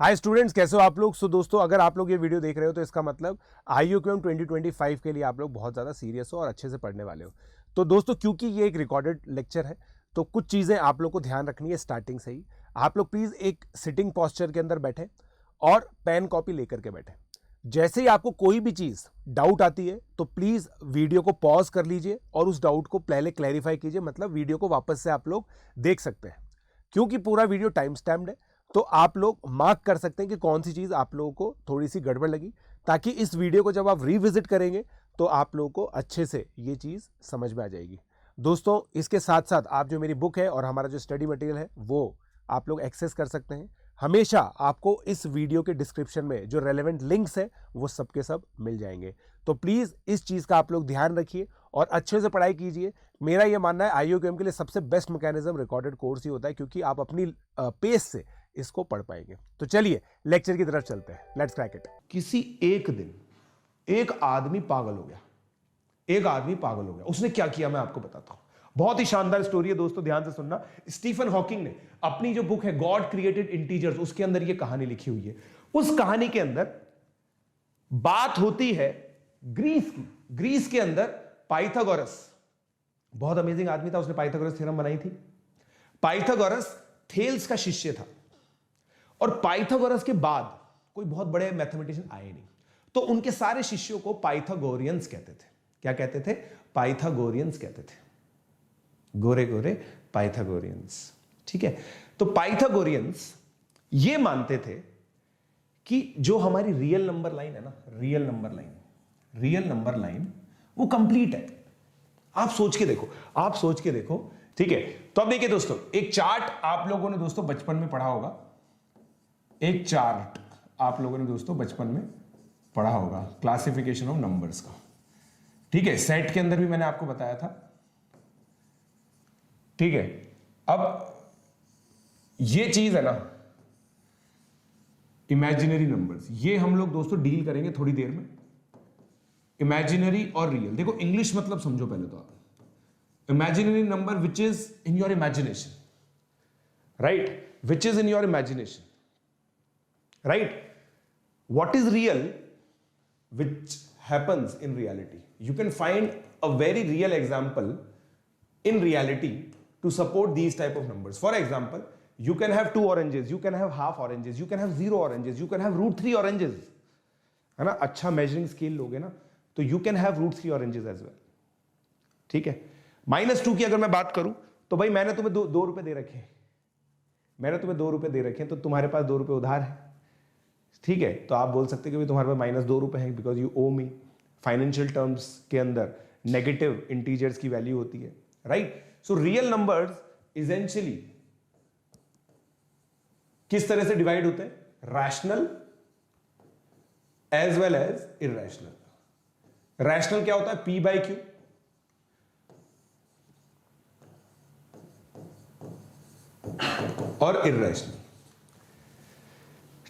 Hi students, कैसे हो आप लोग। दोस्तों, अगर आप लोग ये वीडियो देख रहे हो तो इसका मतलब IUQM 2025 के लिए आप लोग बहुत ज़्यादा सीरियस हो और अच्छे से पढ़ने वाले हो। तो दोस्तों, क्योंकि ये एक रिकॉर्डेड लेक्चर है तो कुछ चीज़ें आप लोग को ध्यान रखनी है स्टार्टिंग से ही। आप लोग प्लीज़ एक सिटिंग पॉस्चर के अंदर बैठे और पेन कॉपी लेकर के बैठे। जैसे ही आपको कोई भी चीज़ डाउट आती है तो प्लीज़ वीडियो को पॉज कर लीजिए और उस डाउट को पहले क्लैरिफाई कीजिए, मतलब वीडियो को वापस से आप लोग देख सकते हैं। क्योंकि पूरा वीडियो टाइम स्टैम्प्ड है तो आप लोग मार्क कर सकते हैं कि कौन सी चीज़ आप लोगों को थोड़ी सी गड़बड़ लगी, ताकि इस वीडियो को जब आप रिविजिट करेंगे तो आप लोगों को अच्छे से ये चीज़ समझ में आ जाएगी। दोस्तों, इसके साथ साथ आप जो मेरी बुक है और हमारा जो स्टडी मटेरियल है वो आप लोग एक्सेस कर सकते हैं। हमेशा आपको इस वीडियो के डिस्क्रिप्शन में जो रेलेवेंट लिंक्स है वो सब के सब मिल जाएंगे। तो प्लीज़ इस चीज़ का आप लोग ध्यान रखिए और अच्छे से पढ़ाई कीजिए। मेरा ये मानना है IUQM के लिए सबसे बेस्ट मैकेनिज्म रिकॉर्डेड कोर्स ही होता है, क्योंकि आप अपनी पेस से इसको पढ़ पाएंगे। तो चलिए लेक्चर की तरफ चलते हैं। Let's crack it. किसी एक दिन एक आदमी पागल हो गया। उसने क्या किया मैं आपको बताता हूं। बहुत ही शानदार स्टोरी है दोस्तों, ध्यान से सुनना। स्टीफन हॉकिंग ने अपनी जो बुक है गॉड क्रिएटेड इंटीजर्स, उसके अंदर यह कहानी लिखी हुई है। उस कहानी के अंदर बात होती है ग्रीस की। ग्रीस के अंदर पाइथागोरस, बहुत अमेजिंग आदमी था, उसने पाइथागोरस थ्योरम बनाई थी। पाइथागोरस थेल्स का शिष्य था और पाइथागोरस के बाद कोई बहुत बड़े मैथमेटिशियन आए नहीं, तो उनके सारे शिष्यों को पाइथागोरियंस कहते थे। क्या कहते थे? पाइथागोरियंस कहते थे। गोरे गोरे पाइथागोरियंस। ठीक है, तो पाइथागोरियंस ये मानते थे कि जो हमारी रियल नंबर लाइन है ना, रियल नंबर लाइन वो कंप्लीट है। आप सोच के देखो। ठीक है, तो अब देखिए दोस्तों, एक चार्ट आप लोगों ने दोस्तों बचपन में पढ़ा होगा। क्लासिफिकेशन ऑफ नंबर्स का। ठीक है, सेट के अंदर भी मैंने आपको बताया था। ठीक है, अब ये चीज है ना, इमेजिनरी नंबर्स, ये हम लोग दोस्तों डील करेंगे थोड़ी देर में। इमेजिनरी और रियल, देखो इंग्लिश मतलब समझो पहले तो आप। Imaginary number which is in your imagination, right? Which is in your imagination, right? What is real which happens in reality? You can find a very real example in reality to support these type of numbers. For example, you can have 2 oranges, you can have half oranges, you can have 0 oranges, you can have √3 oranges, है ना? अच्छा measuring scale लोगे ना तो you can have √3 oranges as well. ठीक है, -2 की अगर मैं बात करूं तो भाई मैंने तुम्हें 2 रुपए दे रखे हैं, तो तुम्हारे पास 2 रुपए उधार है। ठीक है, तो आप बोल सकते हैं कि तुम्हारे पास -2 रुपए है because you owe me. Financial terms के अंदर नेगेटिव इंटीजर्स की वैल्यू होती है, right? So real numbers essentially किस तरह से डिवाइड होते हैं? Rational as well as irrational. Rational क्या होता है? P/Q, और इरैशनल,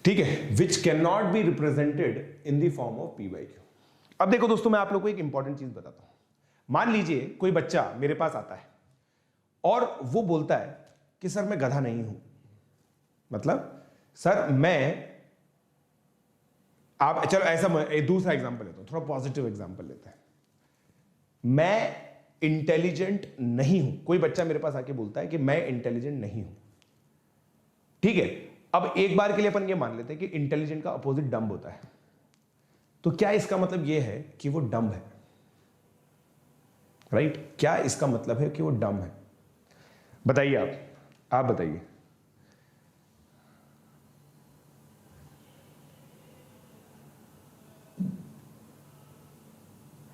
ठीक है, which can not be represented in the form of P/Q। अब देखो दोस्तों, मैं आप लोगों को एक इंपॉर्टेंट चीज बताता हूं। मान लीजिए कोई बच्चा मेरे पास आता है और वो बोलता है कि सर मैं गधा नहीं हूं, मतलब सर आप चलो ऐसा एक दूसरा एग्जांपल लेता हूं, थोड़ा पॉजिटिव एग्जांपल लेते हैं। मैं इंटेलिजेंट नहीं हूं। कोई बच्चा मेरे पास आके बोलता है कि मैं इंटेलिजेंट नहीं हूं। ठीक है, अब एक बार के लिए अपन ये मान लेते हैं कि इंटेलिजेंट का अपोजिट डम्ब होता है। तो क्या इसका मतलब यह है कि वो डम्ब है? राइट? क्या इसका मतलब है कि वो डम्ब है? बताइए आप बताइए।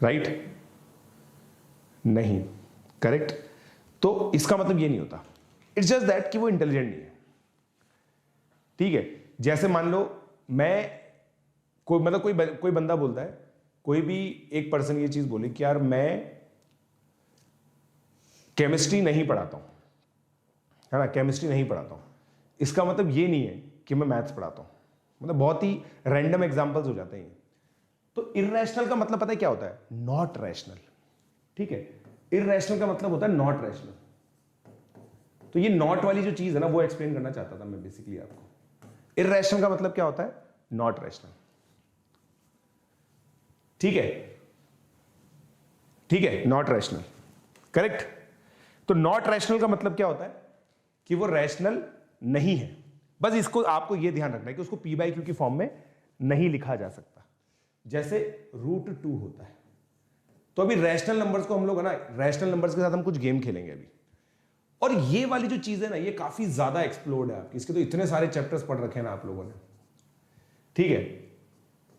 राइट? नहीं, करेक्ट। तो इसका मतलब ये नहीं होता, इट्स जस्ट दैट कि वो इंटेलिजेंट नहीं है। ठीक है, जैसे मान लो कोई बंदा बोलता है, कोई भी एक पर्सन ये चीज बोले कि यार मैं केमिस्ट्री नहीं पढ़ाता हूं, है ना, केमिस्ट्री नहीं पढ़ाता हूं। इसका मतलब ये नहीं है कि मैं मैथ्स पढ़ाता हूं। मतलब बहुत ही रैंडम एग्जांपल्स हो जाते हैं। तो इररेशनल का मतलब पता है क्या होता है? Not rational. ठीक है, इररेशनल का मतलब होता है नॉट रैशनल। तो ये नॉट वाली जो चीज है ना, वो एक्सप्लेन करना चाहता था मैं बेसिकली आपको। इर्रेशनल का मतलब क्या होता है? Not rational. ठीक है, ठीक है, नॉट रैशनल, करेक्ट। तो नॉट रैशनल का मतलब क्या होता है? कि वो रैशनल नहीं है। बस इसको आपको ये ध्यान रखना है कि उसको पी बाई क्यू की फॉर्म में नहीं लिखा जा सकता। जैसे √2 होता है। तो अभी रैशनल नंबर्स को हम लोग है ना, रैशनल नंबर्स के साथ हम कुछ गेम खेलेंगे अभी। और ये वाली जो चीज है ना, ये काफी ज्यादा एक्सप्लोर्ड है आपकी, इसके तो इतने सारे चैप्टर्स पढ़ रखे हैं ना आप लोगों ने। ठीक है,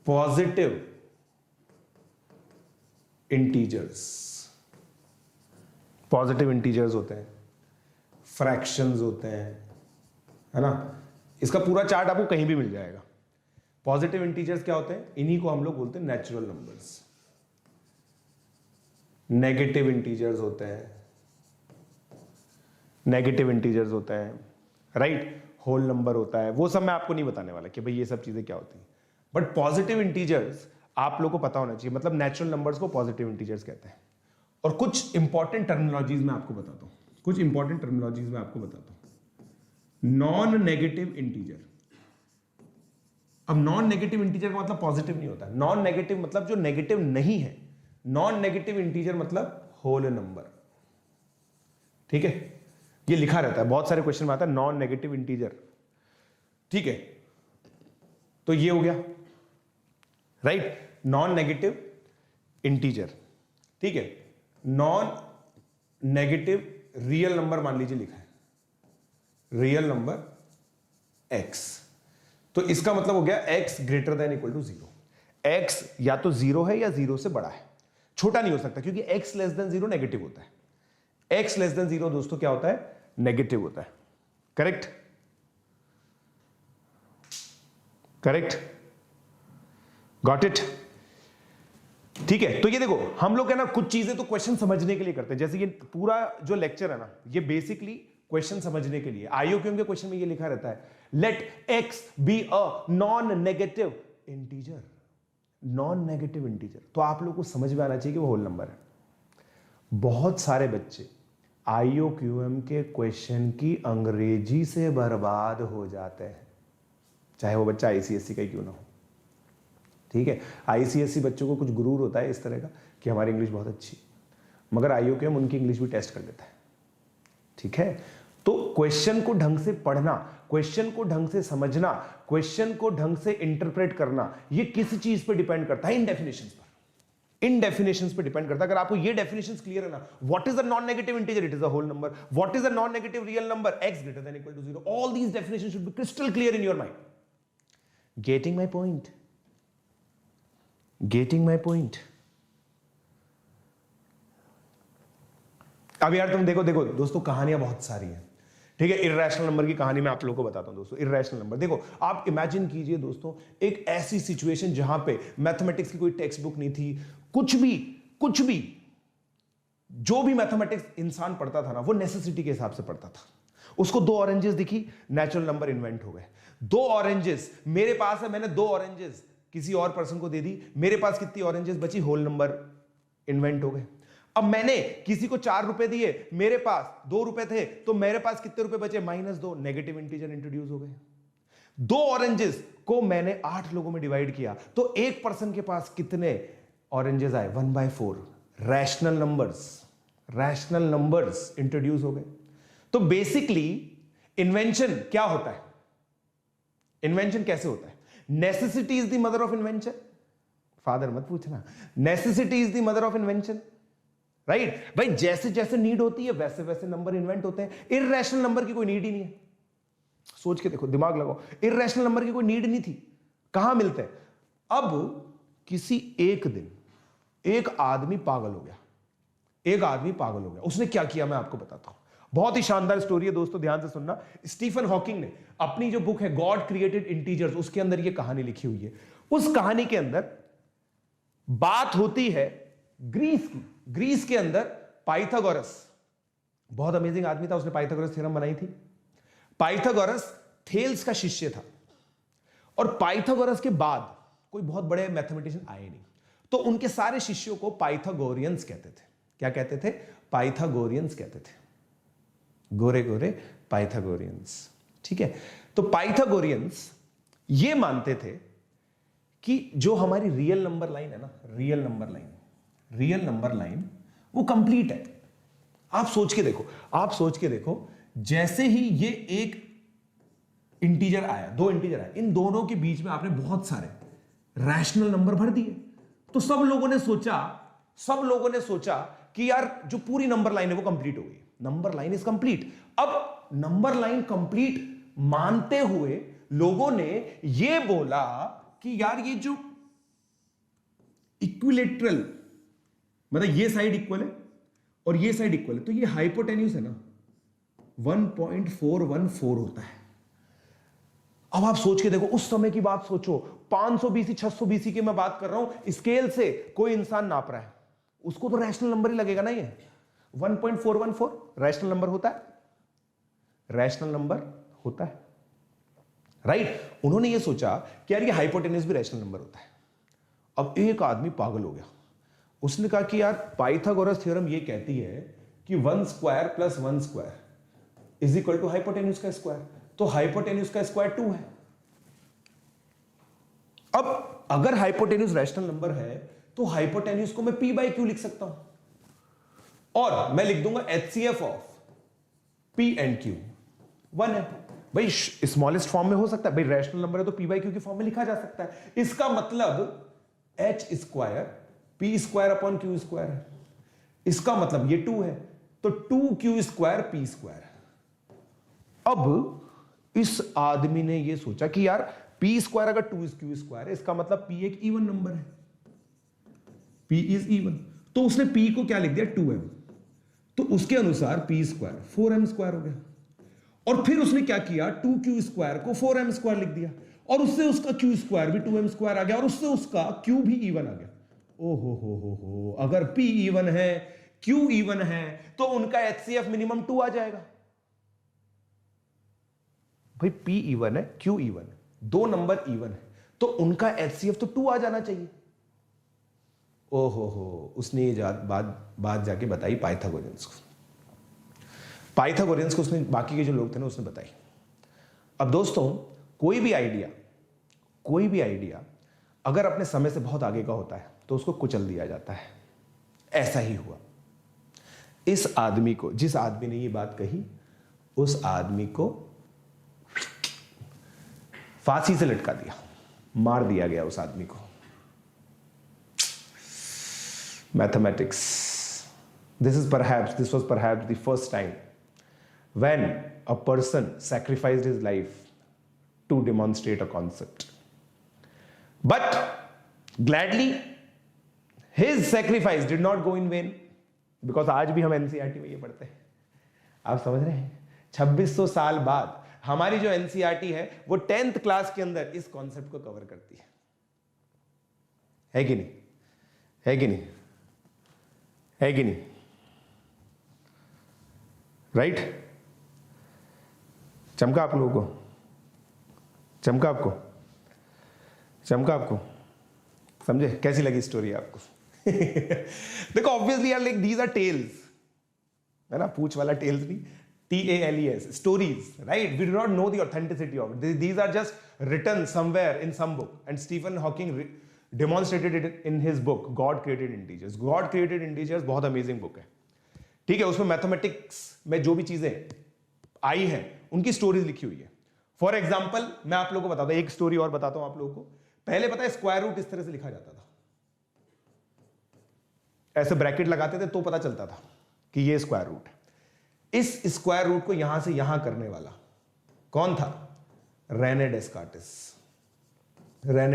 पॉजिटिव इंटीजर्स, पॉजिटिव इंटीजर्स होते हैं, फ्रैक्शंस होते हैं, है ना। इसका पूरा चार्ट आपको कहीं भी मिल जाएगा। पॉजिटिव इंटीजर्स क्या होते हैं? इन्हीं को हम लोग बोलते हैं नेचुरल नंबर्स। नेगेटिव इंटीजर्स होते हैं, नेगेटिव इंटीजर्स होते हैं, राइट। होल नंबर होता है, वो सब मैं आपको नहीं बताने वाला कि भाई ये सब चीजें क्या होती हैं। बट पॉजिटिव इंटीजर्स आप लोग को पता होना चाहिए, मतलब नेचुरल नंबर्स को पॉजिटिव इंटीजर्स कहते हैं। और कुछ इंपॉर्टेंट टर्मिनोलॉजीज में आपको बताता हूं, कुछ इंपॉर्टेंट टर्मिनोलॉजीज में आपको बताता हूं। Non negative integer. अब नॉन नेगेटिव इंटीजर का मतलब पॉजिटिव नहीं होता। नॉन नेगेटिव मतलब जो नेगेटिव नहीं है। नॉन नेगेटिव इंटीजर मतलब होल नंबर। ठीक है, ये लिखा रहता है, बहुत सारे क्वेश्चन में आता है नॉन नेगेटिव इंटीजर। ठीक है, तो ये हो गया, राइट, नॉन नेगेटिव इंटीजर। ठीक है, नॉन नेगेटिव रियल नंबर मान लीजिए लिखा है, रियल नंबर x। तो इसका मतलब हो गया x greater than equal to 0। x या तो 0 है या 0 से बड़ा है, छोटा नहीं हो सकता, क्योंकि x लेस देन 0 नेगेटिव होता है। x लेस देन 0 दोस्तों क्या होता है? नेगेटिव होता है, करेक्ट, करेक्ट, गॉट इट। ठीक है, तो ये देखो हम लोग है ना कुछ चीजें तो क्वेश्चन समझने के लिए करते हैं। जैसे ये पूरा जो लेक्चर है ना, ये बेसिकली क्वेश्चन समझने के लिए। आईओक्यूएम के क्वेश्चन में ये लिखा रहता है, let x be a non negative integer. Non negative integer, तो आप लोग को समझ में आना चाहिए कि वो होल नंबर है। बहुत सारे बच्चे आईओक्यूएम के क्वेश्चन की अंग्रेजी से बर्बाद हो जाते हैं, चाहे वो बच्चा आईसीएससी का ही क्यों ना हो। ठीक है, आईसीएससी बच्चों को कुछ गुरूर होता है इस तरह का कि हमारी इंग्लिश बहुत अच्छी, मगर आईओक्यूएम उनकी इंग्लिश भी टेस्ट कर देता है। ठीक है, तो क्वेश्चन को ढंग से पढ़ना, क्वेश्चन को ढंग से समझना, क्वेश्चन को ढंग से इंटरप्रेट करना, ये किस चीज पे डिपेंड करता है? इन डेफिनेशंस पर। इन डेफिनेशंस पे डिपेंड करता है। अगर आपको ये डेफिनेशंस क्लियर है ना, what is a non negative integer? It is a whole number. What is a non negative real number? x greater than equal to 0। All these definitions should be crystal clear in your mind. Getting my point? Getting my point? अब यार तुम देखो देखो दोस्तों, कहानियां बहुत सारी हैं। ठीक है, इर्रेशनल नंबर की कहानी मैं आप लोगों को बताता हूं दोस्तों। इर्रेशनल नंबर, देखो आप इमेजिन कीजिए दोस्तों, एक ऐसी सिचुएशन जहां पे मैथमेटिक्स की कोई टेक्स्ट बुक नहीं थी, कुछ भी जो भी मैथमेटिक्स इंसान पढ़ता था ना, वो नेसेसिटी के हिसाब से पढ़ता था। उसको 2 ऑरेंजेस दिखी, नेचुरल नंबर इन्वेंट हो गए। 2 ऑरेंजेस मेरे पास है, मैंने 2 ऑरेंजेस किसी और पर्सन को दे दी, मेरे पास कितनी ऑरेंजेस बची? होल नंबर इन्वेंट हो गए। अब मैंने किसी को 4 रुपए दिए, मेरे पास 2 रुपए थे, तो मेरे पास कितने रुपए बचे? -2। नेगेटिव इंटीजर इंट्रोड्यूस हो गए। 2 ऑरेंजेस को मैंने 8 लोगों में डिवाइड किया, तो एक पर्सन के पास कितने ऑरेंजेस आए? 1/4। रैशनल नंबर्स इंट्रोड्यूस हो गए। तो बेसिकली इन्वेंशन क्या होता है? इन्वेंशन कैसे होता है? Necessity is the mother of invention. Father मत पूछना, necessity is the mother of invention, right भाई। जैसे जैसे नीड होती है वैसे वैसे नंबर इन्वेंट होते हैं। इर्रेशनल नंबर की कोई नीड ही नहीं है। सोच के देखो, दिमाग लगाओ, इर्रेशनल नंबर की कोई नीड नहीं थी, कहां मिलते हैं? अब किसी एक दिन एक आदमी पागल हो गया, एक आदमी पागल हो गया। उसने क्या किया मैं आपको बताता हूं। बहुत ही शानदार स्टोरी है दोस्तों, ध्यान से सुनना। स्टीफन हॉकिंग ने अपनी जो बुक है गॉड क्रिएटेड इंटीजर्स, उसके अंदर ये कहानी लिखी हुई है। उस कहानी के अंदर बात होती है ग्रीस की। ग्रीस के अंदर पाइथागोरस, बहुत अमेजिंग आदमी था, उसने पाइथागोरस थ्योरम बनाई थी। पाइथागोरस थेल्स का शिष्य था, और पाइथागोरस के बाद कोई बहुत बड़े मैथमेटिशियन आए नहीं, तो उनके सारे शिष्यों को पाइथागोरियंस कहते थे। क्या कहते थे? पाइथागोरियंस कहते थे। गोरे गोरे पाइथागोरियंस। ठीक है, तो पाइथागोरियंस ये मानते थे कि जो हमारी रियल नंबर लाइन है ना, रियल नंबर लाइन वो कंप्लीट है। आप सोच के देखो, जैसे ही ये एक इंटीजर आया, दो इंटीजर आया, इन दोनों के बीच में आपने बहुत सारे रैशनल नंबर भर दिए, तो सब लोगों ने सोचा कि यार जो पूरी नंबर लाइन है वो कंप्लीट हो गई, नंबर लाइन इज कंप्लीट। अब नंबर लाइन कंप्लीट मानते हुए लोगों ने ये बोला कि यार ये जो इक्विलेटरल, मतलब ये साइड इक्वल है और ये साइड इक्वल है, तो ये हाइपोटेन्यूज है ना 1.414 होता है। अब आप सोच के देखो, उस समय की बात सोचो, 500 बीसी 600 बीसी की मैं बात कर रहा हूं, स्केल से कोई इंसान नाप रहा है, उसको तो रैशनल नंबर ही लगेगा ना। ये 1.414 रैशनल नंबर होता है, राइट। उन्होंने ये सोचा कि यार ये हाइपोटेन्यूज भी रैशनल नंबर होता है। अब एक आदमी पागल हो गया, उसने कहा कि यार पाइथागोरस थ्योरम ये कहती है कि 1 square plus 1 square is equal to hypotenuse का स्क्वायर, तो हाइपोटेन्यूज का स्क्वायर 2 है। अब अगर हाइपोटेन्यूज रैशनल नंबर है तो हाइपोटेन्यूज को मैं p बाई क्यू लिख सकता हूं और मैं लिख दूंगा HCF of p and q 1 है। भाई स्मॉलेस्ट फॉर्म में हो सकता है, भाई रैशनल नंबर है तो p बाई क्यू की फॉर्म में लिखा जा सकता है। इसका मतलब h square p square upon q square है। इसका मतलब ये 2 है, तो 2q स्क्वायर p स्क्वायर। अब इस आदमी ने ये सोचा कि यार p स्क्वायर अगर 2q स्क्वायर है, इसका मतलब p एक इवन नंबर है, p इज इवन, तो उसने p को क्या लिख दिया 2m, तो उसके अनुसार p स्क्वायर 4m स्क्वायर हो गया। और फिर उसने क्या किया, 2q स्क्वायर को 4m स्क्वायर लिख दिया, और उससे उसका q स्क्वायर भी 2m स्क्वायर आ गया, और उससे उसका q भी इवन आ गया। ओ हो, अगर p इवन है, q इवन है, तो उनका HCF मिनिमम 2 आ जाएगा। भाई p इवन है, q इवन है, दो नंबर इवन है, तो उनका HCF तो 2 आ जाना चाहिए। ओहो, उसने ये बात जाके बताई पाइथागोरियंस को, उसने बाकी के जो लोग थे ना उसने बताई। अब दोस्तों, कोई भी आइडिया अगर अपने समय से बहुत आगे का होता है तो उसको कुचल दिया जाता है। ऐसा ही हुआ इस आदमी को, जिस आदमी ने ये बात कही, उस आदमी को फांसी से लटका दिया, मार दिया गया उस आदमी को। Mathematics, this was perhaps the first time when a person sacrificed his life to demonstrate a concept. But gladly, his sacrifice did not go in vain, because आज भी हम NCERT में ये पढ़ते हैं। आप समझ रहे हैं, 2600 साल बाद हमारी जो NCERT है वो 10th क्लास के अंदर इस कॉन्सेप्ट को कवर करती है कि नहीं? है कि नहीं? राइट? चमका आप लोगों को? चमका आपको? समझे? कैसी लगी स्टोरी आपको? देखो, ऑब्वियसली यार, लाइक दीज आर टेल्स, है ना, पूछ वाला टेल्स नहीं, TALES, stories, right? We do not know the authenticity of it. These are just written somewhere in some book, and Stephen Hawking demonstrated it in his book God Created Integers. God Created Integers बहुत amazing book है, ठीक है। उसमें mathematics में जो भी चीजें आई हैं उनकी स्टोरीज लिखी हुई है। फॉर एग्जाम्पल, मैं आप लोगों को बताता हूं, एक स्टोरी और बताता हूं आप लोगों को। पहले पता है स्क्वायर रूट इस तरह से लिखा जाता था, ऐसे ब्रैकेट लगाते थे तो पता चलता था कि ये स्क्वायर रूट है। इस स्क्वायर रूट को यहां से यहां करने वाला कौन था? रेने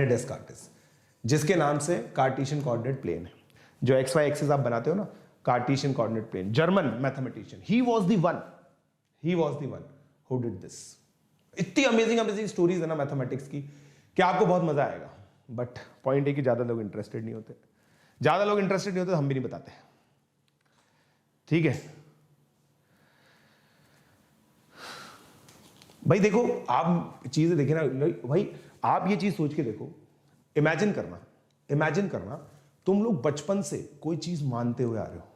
डेस्कार्टिस, जिसके नाम से कार्टेशियन कोऑर्डिनेट प्लेन है, जो XY एक्सिस आप बनाते हो ना, Cartesian coordinate plane, German mathematician, he was the one who did this. इतनी अमेजिंग स्टोरीज है ना मैथमेटिक्स की कि आपको बहुत मजा आएगा। बट पॉइंट है कि ज्यादा लोग इंटरेस्टेड नहीं होते, तो हम भी नहीं बताते, ठीक है भाई। देखो, आप चीजें देखें ना भाई, आप ये चीज सोच के देखो, इमेजिन करना तुम लोग बचपन से कोई चीज मानते हुए आ रहे हो,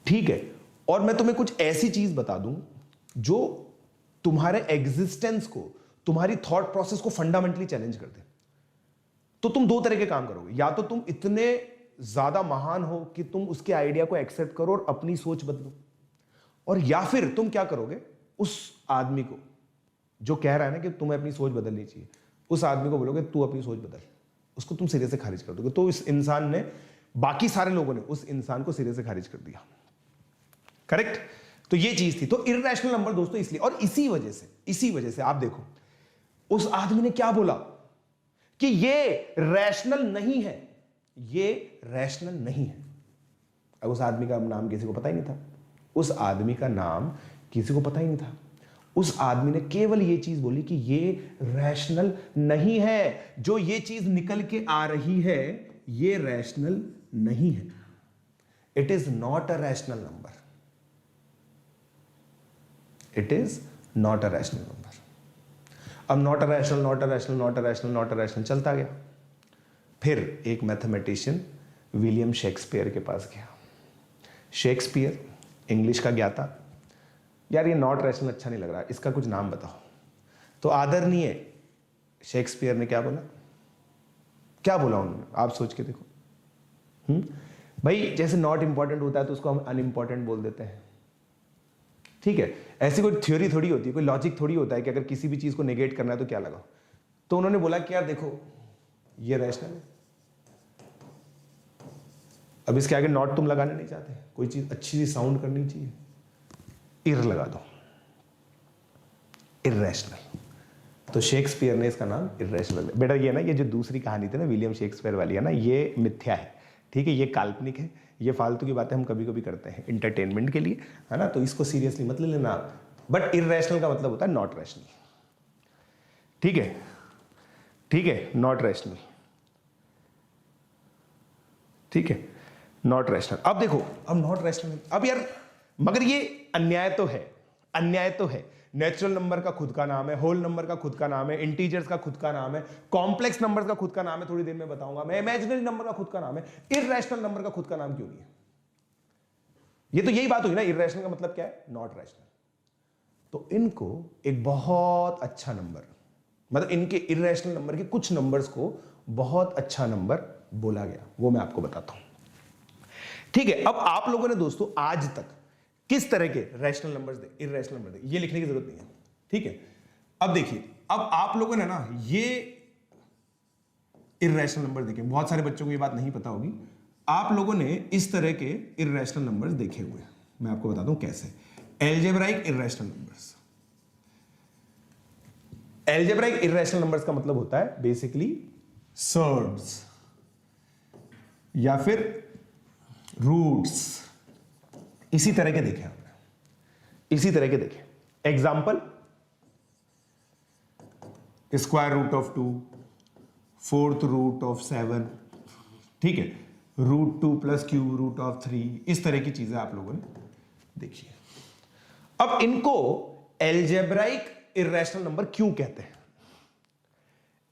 ठीक है, और मैं तुम्हें कुछ ऐसी चीज बता दूं जो तुम्हारे एग्जिस्टेंस को, तुम्हारी थॉट प्रोसेस को फंडामेंटली चैलेंज कर दे। तो तुम दो तरह के काम करोगे, या तो तुम इतने ज्यादा महान हो कि तुम उसके आइडिया को एक्सेप्ट करो और अपनी सोच बदलो, और या फिर तुम क्या करोगे, उस आदमी को जो कह रहा है ना कि तुम्हें अपनी सोच बदलनी चाहिए, उस आदमी को बोलोगे तू अपनी सोच बदल, उसको तुम सिरे से खारिज कर दोगे। तो इस इंसान ने, बाकी सारे लोगों ने उस इंसान को सिरे से खारिज कर दिया। करेक्ट? तो ये चीज थी। तो इररेशनल नंबर दोस्तों इसलिए, और इसी वजह से आप देखो उस आदमी ने क्या बोला कि ये रैशनल नहीं है, ये रैशनल नहीं है। अब उस आदमी का नाम किसी को पता ही नहीं था, उस आदमी का नाम किसी को पता ही नहीं था। उस आदमी ने केवल ये चीज बोली कि ये रैशनल नहीं है, जो ये चीज निकल के आ रही है ये रैशनल नहीं है। It is not a rational number, it is not a rational number. अब not a rational, not a rational, not a rational, not a rational चलता गया। फिर एक मैथमेटिशियन विलियम शेक्सपियर के पास गया। शेक्सपियर इंग्लिश का ज्ञाता, यार ये नॉट रैशनल अच्छा नहीं लग रहा, इसका कुछ नाम बताओ। तो आदरणीय शेक्सपियर ने क्या बोला, क्या बोला उन्होंने, आप सोच के देखो। भाई जैसे नॉट इंपॉर्टेंट होता है तो उसको हम अनइंपॉर्टेंट बोल देते हैं, ठीक है? ऐसी कोई थ्योरी थोड़ी होती है, कोई लॉजिक थोड़ी होता है कि अगर किसी भी चीज को नेगेट करना है तो क्या लगाओ। तो उन्होंने बोला कि यार देखो ये रैशनल है, अब इसके आगे नॉट तुम लगाने नहीं चाहते, कोई चीज अच्छी सी साउंड करनी चाहिए, इर लगा दो, इररेशनल। तो शेक्सपियर ने इसका नाम इररेशनल। बेटा ये ना, ये जो दूसरी कहानी थी ना विलियम शेक्सपियर वाली है ना, ये मिथ्या है, ठीक है? ये काल्पनिक है, ये फालतू की बातें हम कभी कभी करते हैं इंटरटेनमेंट के लिए, है ना? तो इसको सीरियसली मत लेना। बट इररेशनल का मतलब होता है नॉट रैशनल, ठीक है? ठीक है, नॉट रैशनल, ठीक है, नॉट रैशनल। अब देखो, अब नॉट रैशनल, अब यार मगर ये अन्याय तो है, अन्याय तो है। नेचुरल नंबर का खुद का नाम है, होल नंबर का खुद का नाम है, इंटीजर्स का खुद का नाम है, कॉम्प्लेक्स नंबर्स का खुद का नाम है, थोड़ी देर में बताऊंगा मैं, इमेजिनरी नंबर का खुद का नाम है। इररेशनल नंबर का खुद का नाम क्यों नहीं है? ये तो यही बात हुई ना, इररेशनल का मतलब क्या है? Not rational. तो इनको एक बहुत अच्छा नंबर, मतलब इनके इररेशनल नंबर के कुछ नंबर्स को बहुत अच्छा नंबर बोला गया, वो मैं आपको बताता हूं, ठीक है? अब आप लोगों ने दोस्तों आज तक किस तरह के rational numbers they, irrational number दे, ये लिखने की जरूरत नहीं है, ठीक है? अब देखिए, अब आप लोगों ने ना ये इररेशनल नंबर देखे, बहुत सारे बच्चों को ये बात नहीं पता होगी, आप लोगों ने इस तरह के इररेशनल नंबर्स देखे हुए हैं। मैं आपको बताता हूं कैसे। Algebraic irrational numbers, algebraic irrational numbers का मतलब होता है बेसिकली सर्ड्स या फिर रूट्स, इसी तरह के देखे हमने, इसी तरह के देखे। Example, square root of 2, fourth root of 7, ठीक है, root 2 plus cube root of 3, इस तरह की चीजें आप लोगों ने देखी है। अब इनको एल्जेब्राइक इररेशनल नंबर क्यों कहते हैं?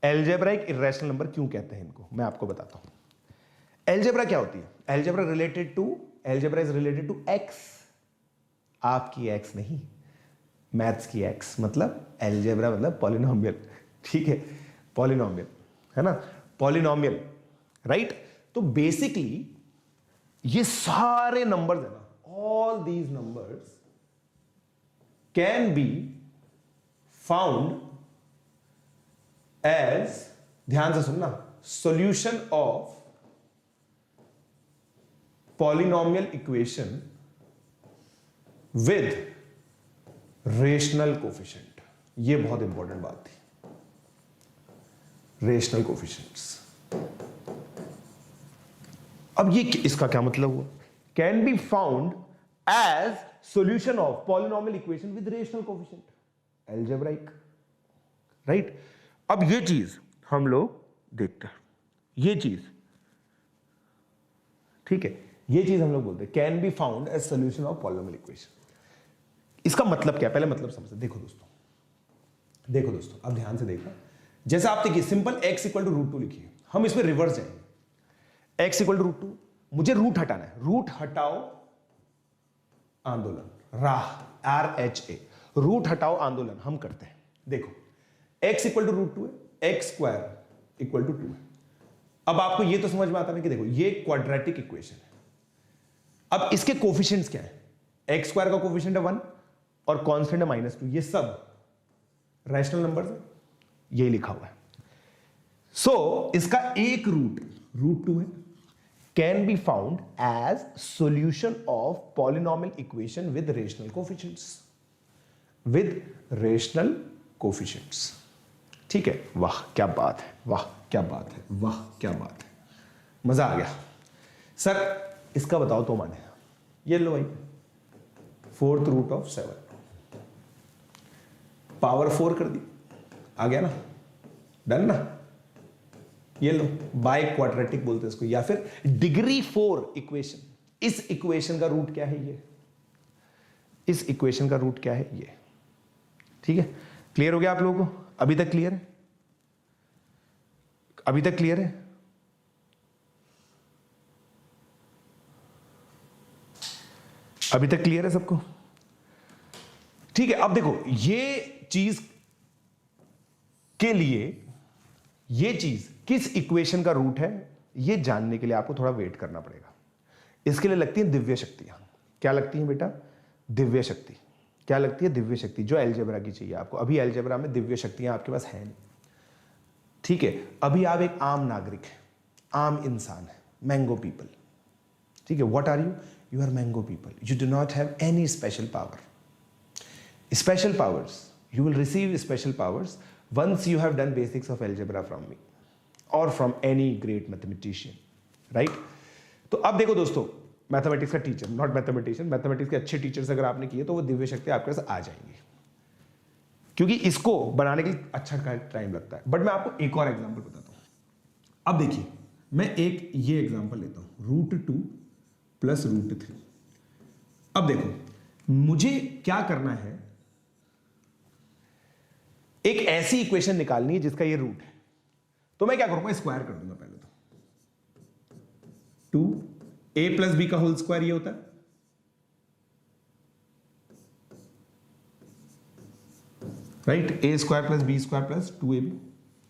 एल्जेब्राइक इररेशनल नंबर क्यों कहते हैं इनको, मैं आपको बताता हूं। एल्जेब्रा क्या होती है? Algebra related to, algebra is related to x, आपकी एक्स नहीं, मैथ्स की एक्स, मतलब एल्जेब्रा मतलब पॉलिनोमियल, ठीक है? पॉलिनोमियल, है ना? Polynomial, right? तो बेसिकली ये सारे नंबर्स है ना, all these numbers can be found as, ध्यान से सुनना, solution of polynomial equation with rational coefficient. ये बहुत इंपॉर्टेंट बात थी, रेशनल कोफिशिएंट्स। अब ये इसका क्या मतलब हुआ? Can be found as solution of polynomial equation with rational coefficient, algebraic, right? अब ये चीज हम लोग देखते हैं, ये चीज, ठीक है, ये चीज हम लोग बोलते हैं can be found as solution of polynomial equation. इसका मतलब क्या? पहले मतलब समझते। देखो दोस्तों, देखो दोस्तों, अब ध्यान से देखना। जैसे आप देखिए, simple x equal to root 2 लिखिए, हम इसमें रिवर्स जाएंगे। x इक्वल टू रूट 2, मुझे रूट हटाना है, रूट हटाओ आंदोलन, राह, RHA, रूट हटाओ आंदोलन हम करते हैं। देखो x इक्वल टू रूट 2 है, एक्स स्क्वायर इक्वल टू 2 है। अब आपको ये तो समझ में आता है कि देखो ये क्वाड्रेटिक इक्वेशन है। अब इसके कोफिशिएंट्स क्या है? एक्स स्क्वायर का कोफिशिएंट है 1 और कांस्टेंट है -2। ये सब रैशनल नंबर्स है, यही लिखा हुआ है। सो इसका एक रूट 2 है, can be found as solution of polynomial equation with rational coefficients, with rational coefficients. ठीक है, वाह क्या बात है, वाह क्या बात है, वाह क्या बात है, मजा आ गया। सर इसका बताओ तो माने, ये लो भाई, 4th रूट ऑफ 7 पावर 4 कर दी, आ गया ना, डन ना। ये लो बाय क्वाड्रेटिक बोलते हैं इसको, या फिर डिग्री 4 इक्वेशन। इस इक्वेशन का रूट क्या है? ये इस इक्वेशन का रूट क्या है? ये। ठीक है, क्लियर हो गया आप लोगों को? अभी तक क्लियर है? अभी तक क्लियर है? अभी तक क्लियर है सबको? ठीक है, अब देखो ये चीज के लिए, ये चीज किस इक्वेशन का रूट है ये जानने के लिए आपको थोड़ा वेट करना पड़ेगा। इसके लिए लगती है दिव्य शक्तियां। क्या लगती हैं बेटा? दिव्य शक्ति। क्या लगती है? दिव्य शक्ति, जो अलजेब्रा की चाहिए आपको। अभी अलजेब्रा में दिव्य शक्तियां आपके पास है नहीं। ठीक है, अभी आप एक आम नागरिक है, आम इंसान है, मैंगो पीपल। ठीक है, what are you? You are mango people. You do not have any special power. Special powers, you will receive special powers once you have done basics of algebra from me or from any great mathematician, right? तो अब देखो दोस्तों, mathematics का teacher, not mathematician, mathematics के अच्छे teachers अगर आपने किए तो वो दिव्य शक्ति आपके पास आ जाएंगी, क्योंकि इसको बनाने के लिए अच्छा टाइम लगता है। बट मैं आपको एक और एग्जाम्पल बताता हूँ। अब देखिए, मैं एक ये एग्जाम्पल लेता हूँ, √2 + √3। अब देखो मुझे क्या करना है, एक ऐसी इक्वेशन निकालनी है जिसका ये रूट है। तो मैं क्या करूंगा? स्क्वायर कर दूंगा पहले तो। 2a + b का होल स्क्वायर ये होता है, राइट? a² + b² + 2ab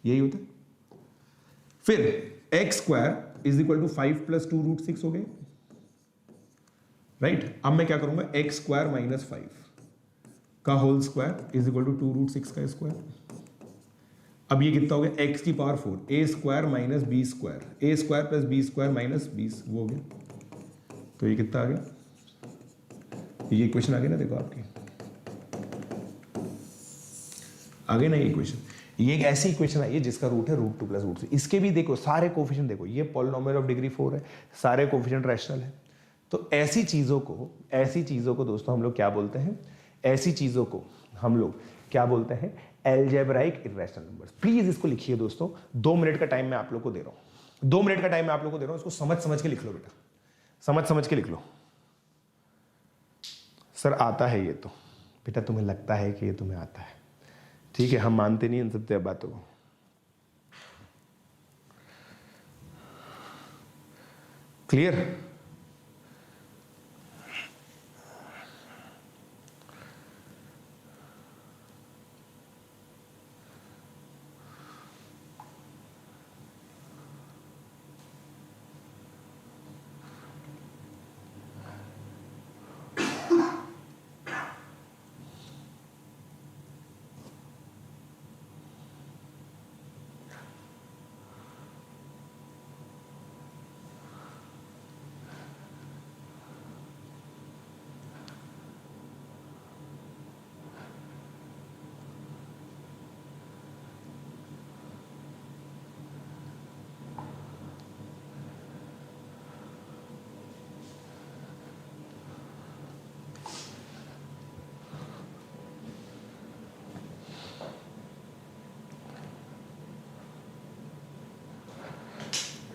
यही होता है। फिर x² = 5 + 2 √6 हो गए, राइट? अब मैं क्या करूंगा? x² - 5 का होल स्क्वायर = 2 √6 का स्क्वायर। अब ये कितना हो गया? x की power 4, a² - b², a² + b² - 20 वो हो गया। तो ये कितना आ गया? ये इक्वेशन आ गई ना, देखो आपकी आ गई ना ये इक्वेशन। ये एक ऐसी इक्वेशन आई है जिसका रूट है √2 + √3। इसके भी देखो सारे कोफिशिएंट, देखो ये पॉलिनॉमियल ऑफ डिग्री 4 है, सारे कोफिशिएंट रैशनल है। तो ऐसी चीजों को दोस्तों हम लोग क्या बोलते हैं? ऐसी चीजों को हम लोग क्या बोलते हैं? Algebraic irrational numbers. प्लीज इसको लिखिए दोस्तों, 2 मिनट का टाइम मैं आप लोग को दे रहा हूं, 2 मिनट का टाइम मैं आप लोग को दे रहा हूं। इसको समझ के लिख लो बेटा, समझ के लिख लो। सर आता है ये तो बेटा, तुम्हें लगता है कि ये तुम्हें आता है, ठीक है, हम मानते नहीं इन सब बातों को। क्लियर?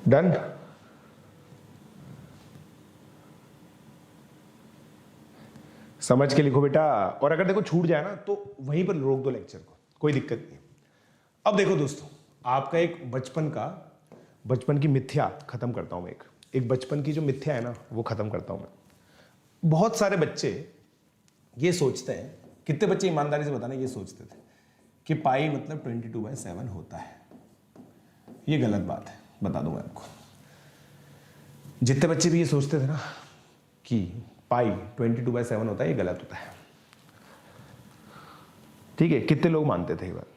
डन? समझ के लिखो बेटा, और अगर देखो छूट जाए ना तो वहीं पर रोक दो लेक्चर को, कोई दिक्कत नहीं। अब देखो दोस्तों, आपका एक बचपन की मिथ्या खत्म करता हूं मैं। एक बचपन की जो मिथ्या है ना वो खत्म करता हूं मैं। बहुत सारे बच्चे ये सोचते हैं कितने बच्चे ईमानदारी से बताना ये सोचते थे कि पाई मतलब 22/7 होता है? ये गलत बात है, बता दूं मैं आपको। जितने बच्चे भी ये सोचते थे ना कि पाई 22/7 होता है, ये गलत होता है। ठीक है, कितने लोग मानते थे ये बात?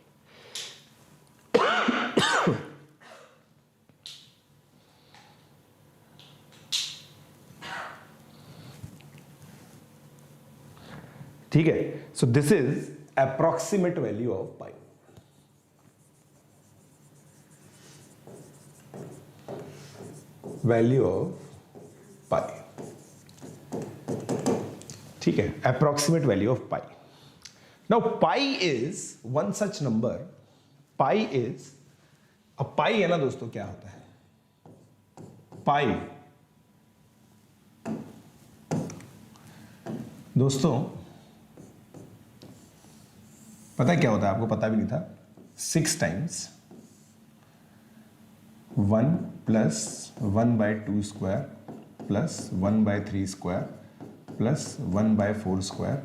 ठीक है, so this is approximate value of pi. Value of pi, ठीक है, approximate value of pi. Now pi is one such number, pi is, अब पाई है ना दोस्तों, क्या होता है पाई? दोस्तों पता है क्या होता है? आपको पता भी नहीं था। 6 times 1 plus 1/2 square plus 1/3 square plus 1/4 square,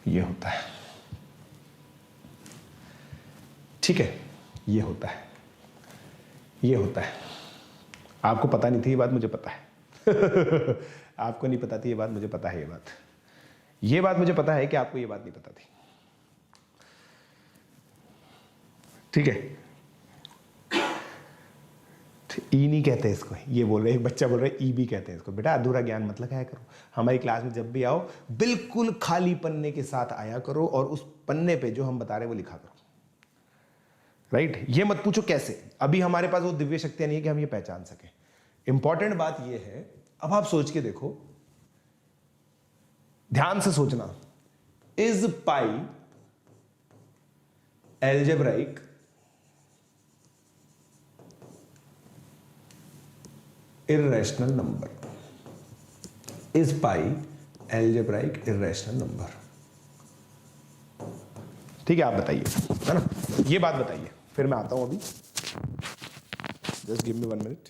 ये होता है। ठीक है, ये होता है, ये होता है। आपको पता नहीं थी ये बात, मुझे पता है। आपको नहीं पता थी ये बात, मुझे पता है ये बात मुझे पता है कि आपको ये बात नहीं पता थी। ठीक है, ई नहीं कहते इसको, ये बोल रहे, एक बच्चा बोल रहा है ई भी कहते हैं इसको। बेटा अधूरा ज्ञान मत लगाया करो, हमारी क्लास में जब भी आओ बिल्कुल खाली पन्ने के साथ आया करो और उस पन्ने पे जो हम बता रहे हैं वो लिखा करो। राइट? ये मत पूछो कैसे, अभी हमारे पास वो दिव्य शक्तियां नहीं है कि हम ये पहचान सके। इंपॉर्टेंट बात ये है, अब आप सोच के देखो, ध्यान से सोचना, is pi algebraic irrational number? Is pi algebraic irrational number? ठीक है, आप बताइए, है ना, ये बात बताइए, फिर मैं आता हूं अभी। जस्ट गिव मी 1 मिनट,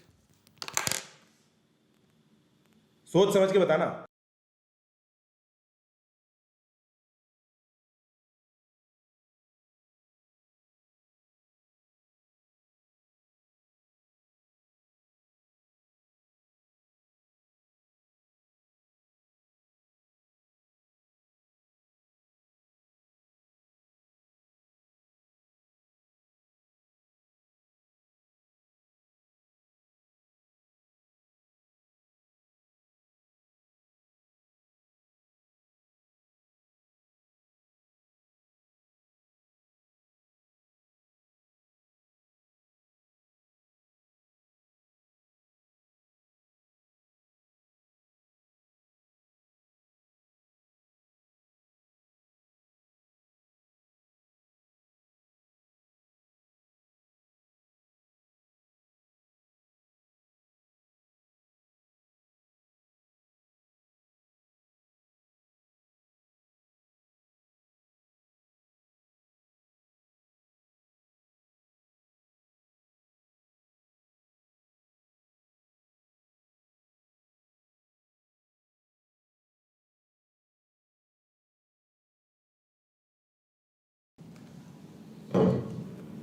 सोच समझ के बताना।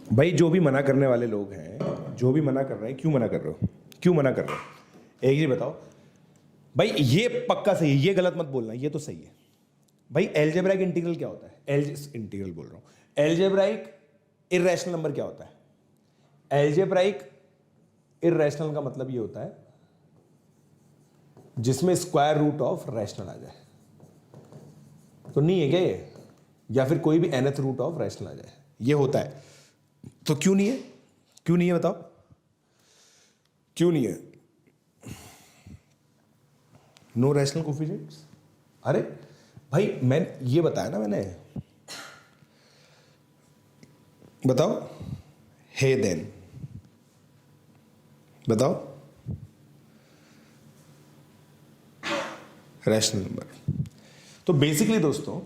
भाई जो भी मना करने वाले लोग हैं, जो भी मना कर रहे हैं, क्यों मना कर रहे हो? क्यों मना कर रहे हो? एक ही बताओ भाई, ये पक्का सही है, ये गलत मत बोलना, ये तो सही है भाई। एल्जेब्राइक इंटीग्रल क्या होता है? इंटीग्रल बोल रहा हूं। एल्जेब्राइक इर्रेशनल नंबर क्या होता है? एल्जेब्राइक इर्रेशनल का मतलब ये होता है जिसमें स्क्वायर रूट ऑफ रैशनल आ जाए। तो नहीं है क्या ये? या फिर कोई भी nth रूट ऑफ रैशनल आ जाए, ये होता है। तो क्यों नहीं है? क्यों नहीं है बताओ, क्यों नहीं है? No rational coefficients. अरे भाई मैं ये बताया ना मैंने, बताओ। हे देन बताओ, रैशनल नंबर। तो बेसिकली दोस्तों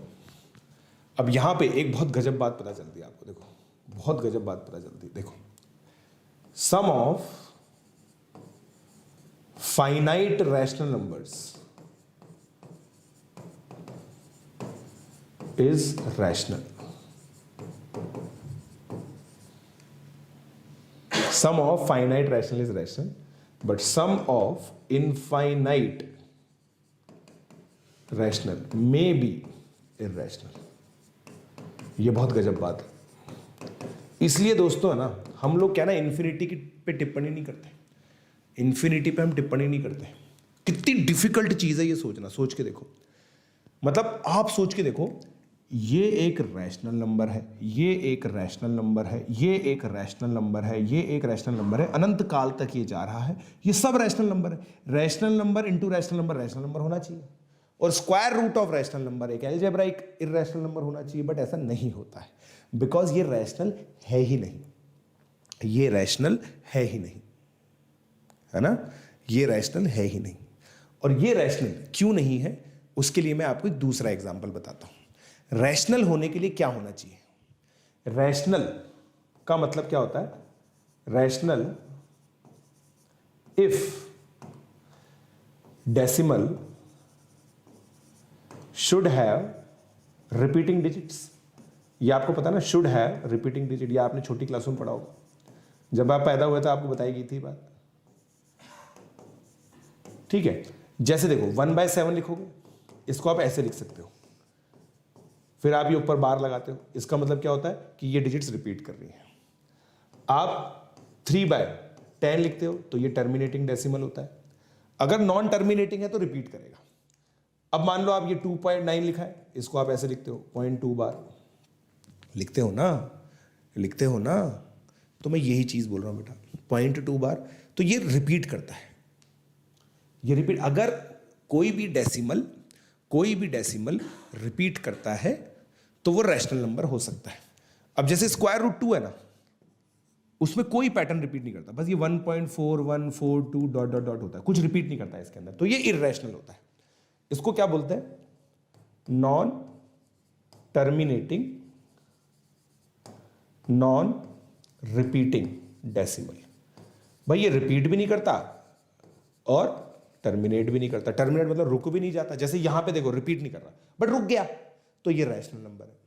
अब यहां पे एक बहुत गजब बात पता चलती है आपको। देखो, बहुत गजब बात पता चलती है। देखो, sum of finite rational numbers is rational. Sum of finite rational is rational, but sum of infinite rational may be irrational. ये बहुत गजब बात है. इसलिए दोस्तों है ना, हम लोग क्या ना इन्फिनिटी पे टिप्पणी नहीं करते. इन्फिनिटी पे हम टिप्पणी नहीं करते. कितनी डिफिकल्ट चीज है ये सोचना. सोच के देखो, मतलब आप सोच के देखो, ये एक रैशनल नंबर है, ये एक रैशनल नंबर है, ये एक रैशनल नंबर है, ये एक रैशनल नंबर है, अनंत काल तक ये जा रहा है. ये सब रैशनल नंबर है. Rational number into rational number होना चाहिए. और square root of rational number एक अलजेब्राइक इररेशनल नंबर होना चाहिए. बट ऐसा नहीं होता है, बिकॉज ये रैशनल है ही नहीं. ये रैशनल है ही नहीं, है ना. ये रैशनल है ही नहीं. और ये रैशनल क्यों नहीं है, उसके लिए मैं आपको एक दूसरा एग्जांपल बताता हूं. रैशनल होने के लिए क्या होना चाहिए? रैशनल का मतलब क्या होता है? Rational if decimal should have repeating digits. ये आपको पता ना, शुड हैव रिपीटिंग डिजिट. ये आपने छोटी क्लासों में पढ़ा होगा. जब आप पैदा हुए तो आपको बताई गई थी बात. ठीक है. जैसे देखो 1/7 लिखोगे, इसको आप ऐसे लिख सकते हो. फिर आप ये ऊपर बार लगाते हो. इसका मतलब क्या होता है कि ये डिजिट्स रिपीट कर रही हैं. आप 3/10 लिखते हो तो ये टर्मिनेटिंग डेसिमल होता है. अगर नॉन टर्मिनेटिंग है तो रिपीट करेगा. अब मान लो आप ये 2.9 लिखा है, इसको आप ऐसे लिखते हो 0.2 बार. लिखते हो ना, लिखते हो ना. तो मैं यही चीज बोल रहा हूं बेटा, 0.2 बार. तो ये रिपीट करता है. ये रिपीट, अगर कोई भी डेसिमल रिपीट करता है तो वो रैशनल नंबर हो सकता है. अब जैसे स्क्वायर रूट 2 है ना, उसमें कोई पैटर्न रिपीट नहीं करता. बस ये 1.4142 डॉट डॉट डॉट होता है, कुछ रिपीट नहीं करता है इसके अंदर. तो ये इररेशनल होता है. इसको क्या बोलते हैं? Non terminating non repeating decimal. भाई ये रिपीट भी नहीं करता और टर्मिनेट भी नहीं करता. टर्मिनेट मतलब रुक भी नहीं जाता. जैसे यहां पे देखो रिपीट नहीं कर रहा बट रुक गया, तो ये रैशनल नंबर है.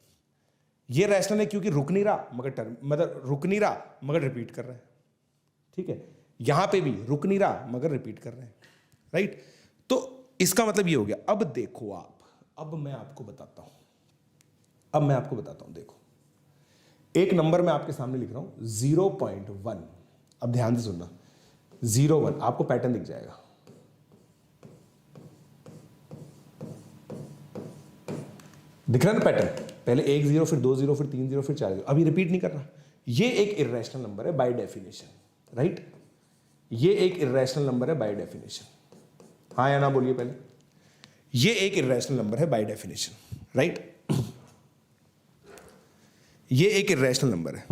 ये रैशनल है क्योंकि रुक नहीं रहा मतलब रुक नहीं रहा मगर रिपीट कर रहा है. ठीक है. यहां पे भी रुक नहीं रहा मगर रिपीट कर रहे हैं. राइट. तो इसका मतलब ये हो गया. अब देखो आप, अब मैं आपको बताता हूं. देखो, एक नंबर मैं आपके सामने लिख रहा हूं 0.1. अब ध्यान से सुनना. 0.1 आपको पैटर्न दिख जाएगा. दिख रहा है ना पैटर्न? पहले 1 0, फिर 2 0, फिर 3 0, फिर 4 0. अभी रिपीट नहीं कर रहा. ये एक इररेशनल नंबर है बाय डेफिनेशन. राइट. ये एक इररेशनल नंबर है बाय डेफिनेशन. हाँ या ना बोलिए पहले. ये एक इररेशनल नंबर है बाय डेफिनेशन. राइट. ये एक इररेशनल नंबर है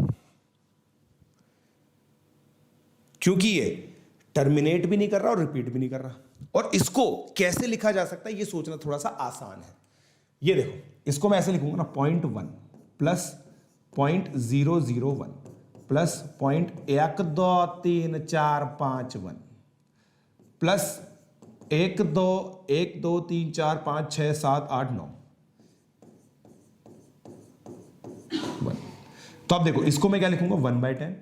क्योंकि ये टर्मिनेट भी नहीं कर रहा और रिपीट भी नहीं कर रहा. और इसको कैसे लिखा जा सकता है ये सोचना थोड़ा सा आसान है. ये देखो, इसको मैं ऐसे लिखूंगा ना, 0.1 प्लस 0.001 प्लस 0.12345 प्लस 1 2 1 2 3 4 5 6 7 8 9. तो अब देखो, इसको मैं क्या लिखूंगा 1/10.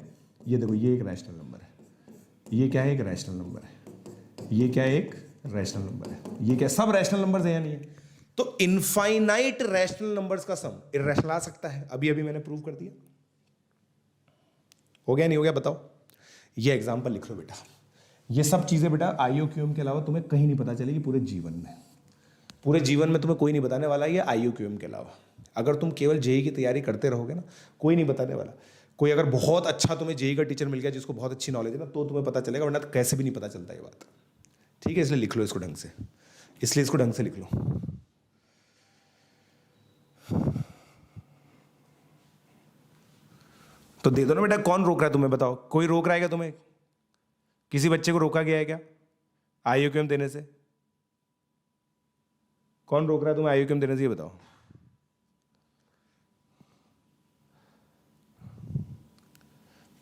ये देखो, ये एक रैशनल नंबर है. ये क्या है? एक रैशनल नंबर है. ये क्या है? एक रैशनल नंबर है. ये क्या? सब रैशनल नंबर्स हैं या नहीं है? तो इनफाइनाइट रैशनल नंबर्स का सम इररेशनल आ सकता है. अभी अभी मैंने प्रूव कर दिया. हो गया नहीं हो गया बताओ? ये एग्जांपल लिख लो बेटा. ये सब चीजें बेटा आईओक्यूएम के अलावा तुम्हें कहीं नहीं पता चलेगी पूरे जीवन में. पूरे जीवन में तुम्हें कोई नहीं बताने वाला ये आईओक्यूएम के अलावा. अगर तुम केवल जेई की तैयारी करते रहोगे ना, कोई नहीं बताने वाला. कोई अगर बहुत अच्छा तुम्हें जेई का टीचर मिल गया जिसको बहुत अच्छी नॉलेज है ना, तो तुम्हें पता चलेगा, वरना तो कैसे भी नहीं पता चलता ये बात. ठीक है. इसलिए लिख लो इसको ढंग से. लिख लो. तो दे दो ना बेटा. कौन रोक रहा है तुम्हें? बताओ. कोई रोक रहा है क्या तुम्हें? किसी बच्चे को रोका गया है क्या आईओक्यूएम देने से? कौन रोक रहा है तुम्हें आईओक्यूएम देने से? ये बताओ.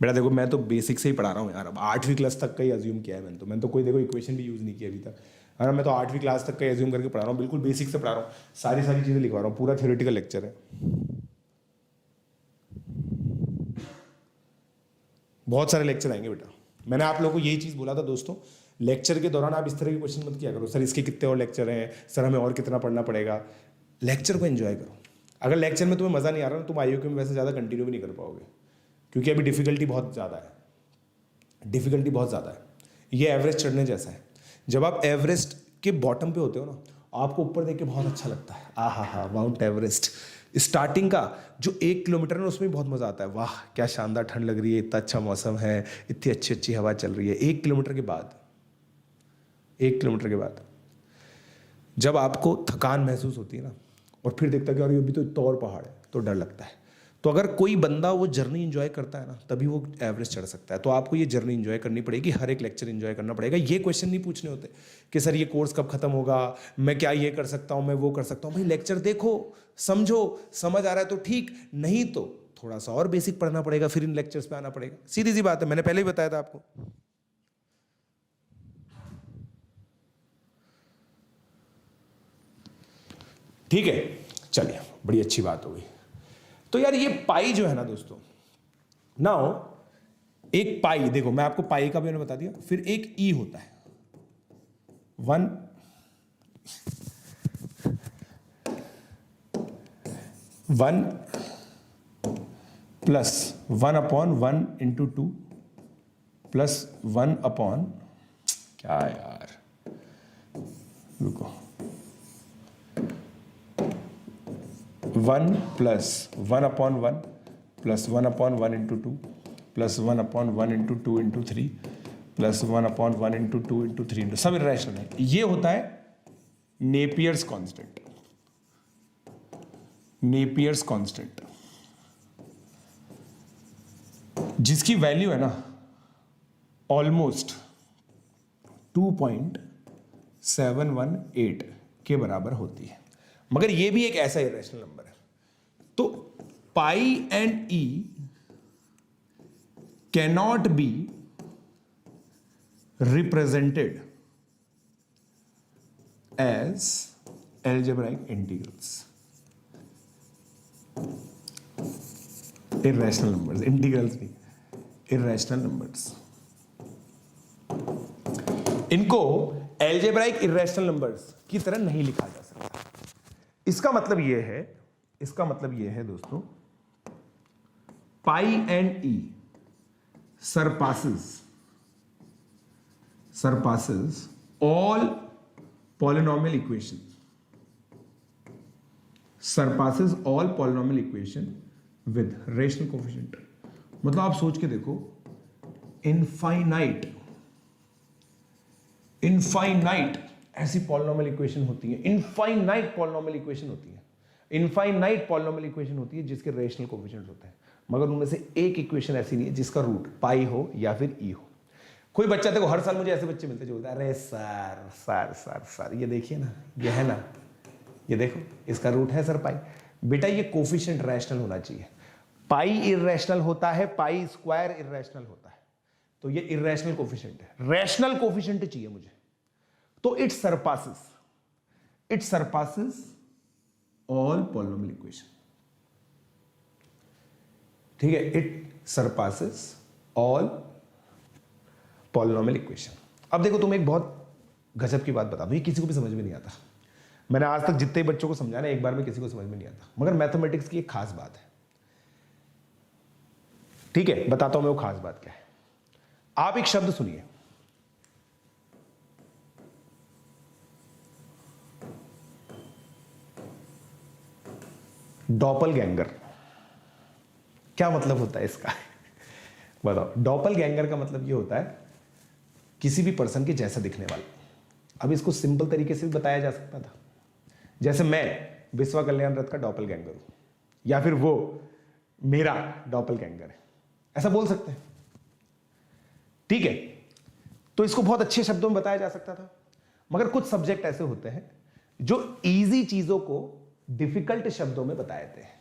बेटा देखो, मैं तो बेसिक से ही पढ़ा रहा हूँ यार. अब 8वीं क्लास तक का ही अज्यूम किया है मैंने तो कोई देखो इक्वेशन भी यूज नहीं किया अभी तक. है ना। मैं तो 8वीं क्लास तक का एज्यूम करके पढ़ा रहा हूँ, बिल्कुल बेसिक से पढ़ा रहा हूँ, सारी चीज़ें लिखवा रहा हूँ, पूरा थ्योरेटिकल लेक्चर है। बहुत सारे लेक्चर आएंगे बेटा। मैंने आप लोगों को यही चीज़ बोला था दोस्तों, लेक्चर के दौरान आप इस तरह के क्वेश्चन मत किया करो, सर इसके कितने और लेक्चर हैं, सर हमें और कितना पढ़ना पड़ेगा। लेक्चर को एंजॉय करो। अगर लेक्चर में तुम्हें मज़ा नहीं आ रहा ना, तुम IUQ में वैसे ज़्यादा कंटिन्यू भी नहीं कर पाओगे, क्योंकि अभी डिफिकल्टी बहुत ज़्यादा है, डिफिकल्टी बहुत ज़्यादा है। ये एवरेस्ट चढ़ने जैसा है। जब आप एवरेस्ट के बॉटम पे होते हो ना, आपको ऊपर देख के बहुत अच्छा लगता है, हा माउंट एवरेस्ट। स्टार्टिंग का जो 1 किलोमीटर है ना, उसमें बहुत मज़ा आता है, वाह क्या शानदार ठंड लग रही है, इतना अच्छा मौसम है, इतनी अच्छी अच्छी हवा चल रही है। 1 किलोमीटर के बाद, 1 किलोमीटर के बाद जब आपको थकान महसूस होती है ना, और फिर देखता है कि और ये भी तो इतना और पहाड़ है, तो डर लगता है। तो अगर कोई बंदा वो जर्नी एंजॉय करता है ना, तभी वो एवरेस्ट चढ़ सकता है। तो आपको ये जर्नी एंजॉय करनी पड़ेगी, हर एक लेक्चर एंजॉय करना पड़ेगा। ये क्वेश्चन नहीं पूछने होते कि सर ये कोर्स कब खत्म होगा, मैं क्या ये कर सकता हूँ, मैं वो कर सकता हूँ। भाई लेक्चर देखो, समझो, समझ आ रहा है तो ठीक, नहीं तो थोड़ा सा और बेसिक पढ़ना पड़ेगा, फिर इन लेक्चर्स पे आना पड़ेगा। सीधी सी बात है, मैंने पहले ही बताया था आपको। ठीक है, चलिए, बड़ी अच्छी बात हो गई। तो यार ये पाई जो है ना दोस्तों, नाउ एक पाई, देखो मैं आपको पाई का भी मैंने बता दिया, फिर एक ई होता है 1 प्लस 1/1 इंटू 2 प्लस 1/, क्या यार, रुको, 1 plus 1/1 plus 1/1 into 2 plus 1/1 into 2 into 3 plus 1/1 into 2 into 3 into, सब इरेशनल है। ये होता है नेपियर्स कांस्टेंट। नेपियर्स कांस्टेंट जिसकी वैल्यू है ना ऑलमोस्ट 2.718 के बराबर होती है, मगर ये भी एक ऐसा इरेशनल नंबर है। तो pi and e cannot be represented as algebraic integrals, irrational numbers, integrals नहीं, irrational numbers। इनको algebraic irrational numbers की तरह नहीं लिखा जा सकता। इसका मतलब यह है दोस्तों, pi and e surpasses all polynomial equation, surpasses all polynomial equation with rational coefficient। मतलब आप सोच के देखो, इनफाइनाइट ऐसी पॉलिनोमियल इक्वेशन होती है, इनफाइनाइट पॉलिनोमियल इक्वेशन होती है जिसके रेशनल कोएफिशिएंट्स होते हैं, मगर उनमें से एक इक्वेशन ऐसी नहीं है जिसका रूट पाई हो या फिर ई हो। कोई बच्चा, देखो हर साल मुझे ऐसे बच्चे मिलते जो बोलते हैं, अरे सर ये देखिए ना, ये है ना, ये देखो इसका रूट है सर पाई। बेटा ये कोफिशिएंट रैशनल होना चाहिए। पाई इररेशनल होता है, पाई स्क्वायर इररेशनल होता है, तो ये इररेशनल कोफिशिएंट है, रैशनल कोफिशिएंट चाहिए मुझे। तो it surpasses all polynomial equation. ठीक है, it surpasses all polynomial equation. अब देखो तुम एक बहुत गजब की बात बता दूं, ये किसी को भी समझ में नहीं आता। मैंने आज तक जितने बच्चों को समझाना, एक बार में किसी को समझ में नहीं आता, मगर मैथमेटिक्स की एक खास बात है। ठीक है, बताता हूं मैं वो खास बात क्या है। आप एक शब्द सुनिए, डॉपलगैंगर। क्या मतलब होता है इसका? बताओ। डॉपलगैंगर का मतलब ये होता है किसी भी पर्सन के जैसा दिखने वाला। अब इसको सिंपल तरीके से बताया जा सकता था, जैसे मैं विश्वा कल्याण रथ का डॉपलगैंगर हूं, या फिर वो मेरा डॉपलगैंगर है, ऐसा बोल सकते हैं। ठीक है, तो इसको बहुत अच्छे शब्दों में बताया जा सकता था, मगर कुछ सब्जेक्ट ऐसे होते हैं जो इजी चीजों को डिफिकल्ट शब्दों में बता देते हैं,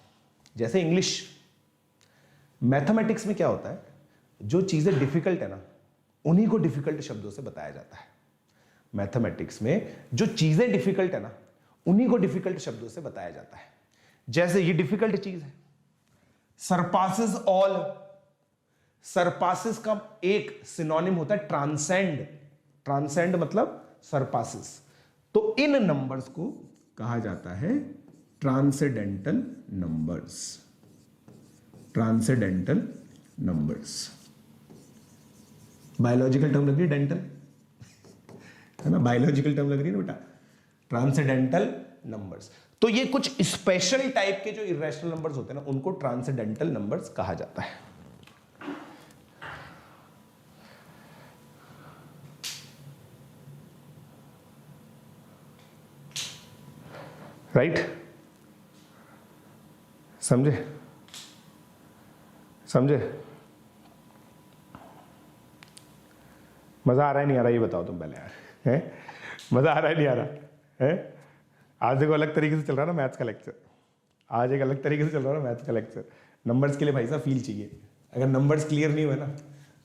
जैसे इंग्लिश। मैथमेटिक्स में क्या होता है, जो चीजें डिफिकल्ट है ना, उन्हीं को डिफिकल्ट शब्दों से बताया जाता है। मैथमेटिक्स में जो चीजें डिफिकल्ट है ना, उन्हीं को डिफिकल्ट शब्दों से बताया जाता है। जैसे ये डिफिकल्ट चीज है, सरपासेस ऑल। सरपासेस का एक सिनोनिम होता है ट्रांसेंड। ट्रांसेंड मतलब सरपासेस। तो इन नंबर्स को कहा जाता है transcendental numbers. Transcendental numbers. Biological term लग रही है, डेंटल है ना, बायोलॉजिकल टर्म लग रही है ना बेटा, ट्रांसेंडेंटल नंबर्स। तो ये कुछ स्पेशल टाइप के जो इरेशनल नंबर्स होते हैं ना, उनको ट्रांसेंडेंटल नंबर्स कहा जाता है। राइट? समझे? समझे? मजा आ रहा है नहीं आ रहा ये बताओ तुम पहले यार, हैं? मजा आ रहा है नहीं आ रहा है? आज देखो अलग तरीके से चल रहा है ना मैथ्स का लेक्चर। आज एक अलग तरीके से चल रहा है ना मैथ्स का लेक्चर। नंबर्स के लिए भाई साहब फील चाहिए। अगर नंबर्स क्लियर नहीं हुए ना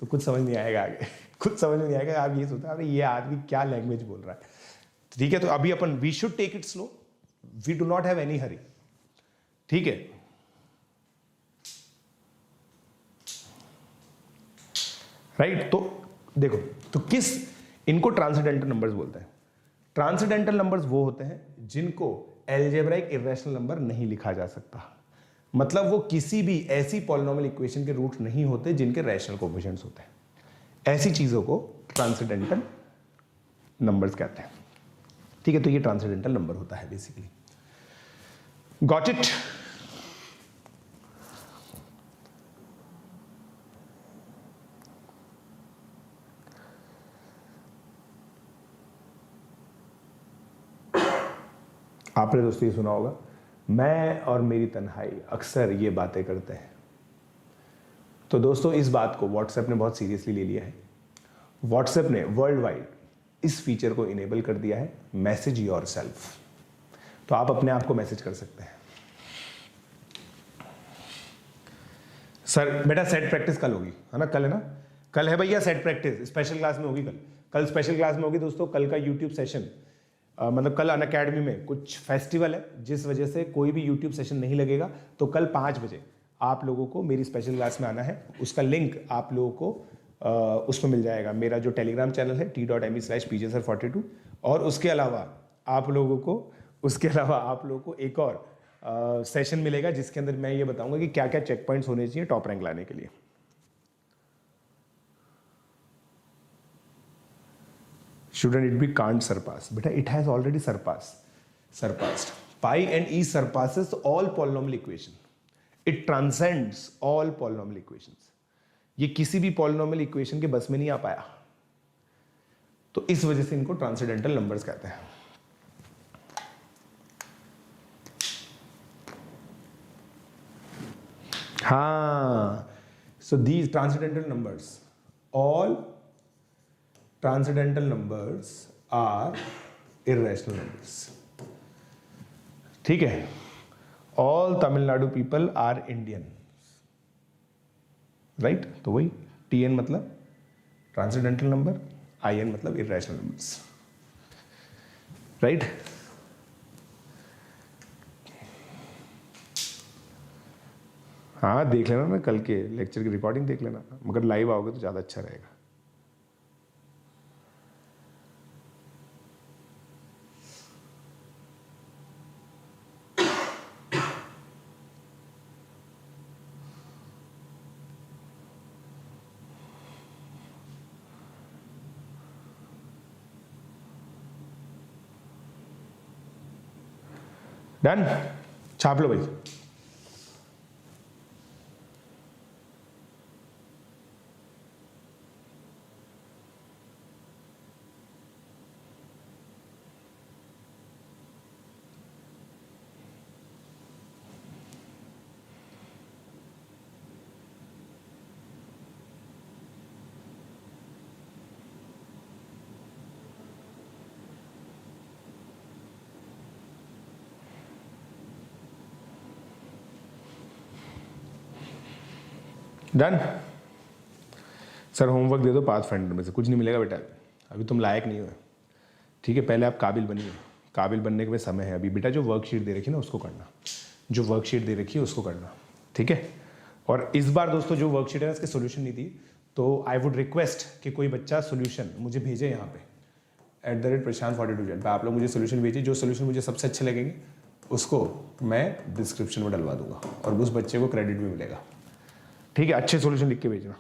तो कुछ समझ नहीं आएगा आगे। कुछ समझ नहीं आएगा। आप ये सोचते अरे ये आदमी क्या लैंग्वेज बोल रहा है। ठीक है, तो अभी अपन we should take it slow, we do not have any hurry. ठीक है, राइट? तो देखो, तो किस इनको ट्रांसेंडेंटल नंबर्स बोलते हैं। ट्रांसेंडेंटल नंबर्स वो होते हैं जिनको एल्जेब्राइक इरेशनल नंबर नहीं लिखा जा सकता। मतलब वो किसी भी ऐसी पॉलिनोमियल इक्वेशन के रूट नहीं होते जिनके रैशनल कोएफिशिएंट्स होते हैं। ऐसी चीजों को ट्रांसेंडेंटल नंबर्स कहते हैं। ठीक है, तो ये ट्रांसेंडेंटल नंबर होता है बेसिकली। Got it? आपने दोस्तों ये सुना होगा, मैं और मेरी तन्हाई अक्सर ये बातें करते हैं। तो दोस्तों इस बात को व्हाट्सएप ने बहुत सीरियसली ले लिया है। व्हाट्सएप ने वर्ल्ड वाइड इस फीचर को इनेबल कर दिया है, मैसेज योरसेल्फ। तो आप अपने आप को मैसेज कर सकते हैं। सर बेटा सेट प्रैक्टिस कल होगी, है ना? कल है ना? कल है भैया सेट प्रैक्टिस, स्पेशल क्लास में होगी। कल स्पेशल क्लास में होगी दोस्तों। कल का यूट्यूब सेशन मतलब कल अनअकैडमी में कुछ फेस्टिवल है जिस वजह से कोई भी यूट्यूब सेशन नहीं लगेगा। तो कल 5 बजे आप लोगों को मेरी स्पेशल क्लास में आना है। उसका लिंक आप लोगों को उसमें मिल जाएगा। मेरा जो टेलीग्राम चैनल है t.me/pjsir42। और उसके अलावा आप लोगों को एक और सेशन मिलेगा जिसके अंदर मैं ये बताऊंगा कि क्या क्या चेक पॉइंट्स होने चाहिए टॉप रैंक लाने के लिए। Shouldn't it be can't surpass? बेटा it has already surpassed. Pi and E surpasses all polynomial equation. It transcends all polynomial equations. ये किसी भी polynomial equation के बस में नहीं आ पाया। तो इस वजह से इनको ट्रांसेंडेंटल नंबर्स कहते हैं। हाँ, so these transcendental numbers, all transcendental numbers are irrational numbers. ठीक है? All Tamil Nadu people are Indian, right? तो वही TN मतलब transcendental number, IN मतलब irrational numbers, right? हाँ देख लेना ना, कल के लेक्चर की रिकॉर्डिंग देख लेना, मगर लाइव आओगे तो ज़्यादा अच्छा रहेगा। डन? छाप लो भाई। डन? सर होमवर्क दे दो पाथ फाइंडर में से। कुछ नहीं मिलेगा बेटा, अभी तुम लायक नहीं हो। ठीक है, पहले आप काबिल बनिए, काबिल बनने के बाद समय है अभी। बेटा जो वर्कशीट दे रखी है ना उसको करना, जो वर्कशीट दे रखी है उसको करना, ठीक है। और इस बार दोस्तों जो वर्कशीट है ना इसके सोल्यूशन नहीं थी, तो आई वुड रिक्वेस्ट कि कोई बच्चा सोल्यूशन मुझे भेजे यहाँ पे @prashant42 पे। आप लोग मुझे सोल्यूशन भेजिए, जो सोल्यूशन मुझे सबसे अच्छे लगेंगे उसको मैं डिस्क्रिप्शन में डलवा दूंगा और उस बच्चे को क्रेडिट भी मिलेगा, ठीक है। अच्छे सोल्यूशन लिख के भेजना।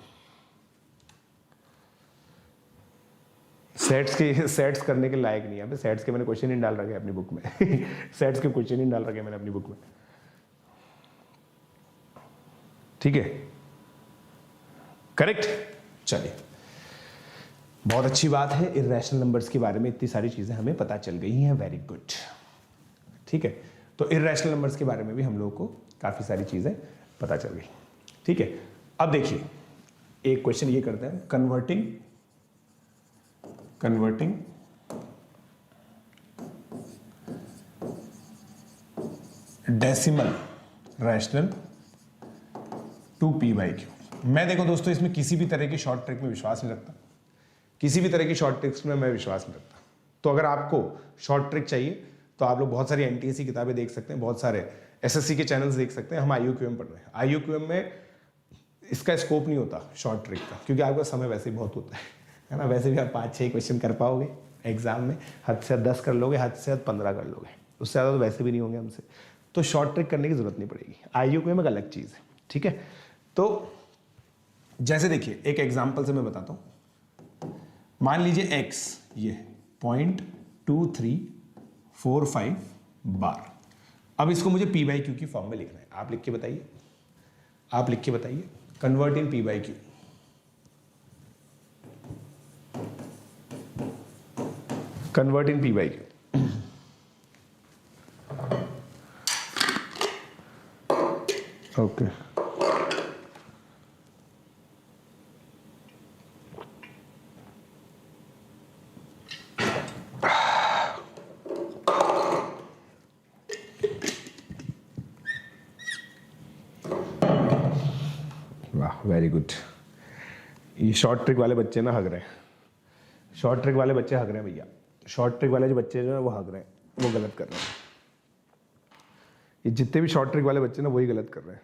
सेट्स करने के लायक नहीं है, सेट्स के मैंने क्वेश्चन नहीं डाल रखे अपनी बुक में सेट्स के क्वेश्चन नहीं डाल रखे मैंने अपनी बुक में, ठीक है, करेक्ट। चलिए, बहुत अच्छी बात है, इर्रेशनल नंबर्स के बारे में इतनी सारी चीजें हमें पता चल गई हैं, वेरी गुड, ठीक है। तो इर्रेशनल नंबर्स के बारे में भी हम लोगों को काफी सारी चीजें पता चल गई, ठीक है। अब देखिए एक क्वेश्चन ये करते हैं, converting decimal rational to p/q। मैं देखो दोस्तों इसमें किसी भी तरह की शॉर्ट ट्रिक में विश्वास नहीं रखता, किसी भी तरह की शॉर्ट ट्रिक्स में मैं विश्वास नहीं रखता। तो अगर आपको शॉर्ट ट्रिक चाहिए तो आप लोग बहुत सारी एनटीएससी किताबें देख सकते हैं, बहुत सारे एसएससी के चैनल्स देख सकते हैं। हम IUQM पढ़ रहे हैं, IUQM में इसका स्कोप नहीं होता शॉर्ट ट्रिक का, क्योंकि आपका समय वैसे ही बहुत होता है ना। वैसे भी आप 5-6 क्वेश्चन कर पाओगे एग्जाम में, हद से हद 10 कर लोगे, हद से हद 15 कर लोगे, उससे ज़्यादा तो वैसे भी नहीं होंगे हमसे। तो शॉर्ट ट्रिक करने की जरूरत नहीं पड़ेगी, IUQM एक अलग चीज़ है, ठीक है। तो जैसे देखिए एक एग्जाम्पल से मैं बताता हूँ, मान लीजिए x ये 0.2345 बार। अब इसको मुझे p/q की फॉर्म में लिखना है, आप लिख के बताइए, आप लिख के बताइए, convert in p/q। Convert in p/q। Okay, वाह वेरी गुड। ये शॉर्ट ट्रिक वाले बच्चे ना हग रहे हैं, शॉर्ट ट्रिक वाले बच्चे हग रहे हैं भैया, शॉर्ट ट्रिक वाले जो बच्चे जो है वो हग रहे हैं, वो गलत कर रहे हैं। ये जितने भी शॉर्ट ट्रिक वाले बच्चे ना वही गलत कर रहे हैं।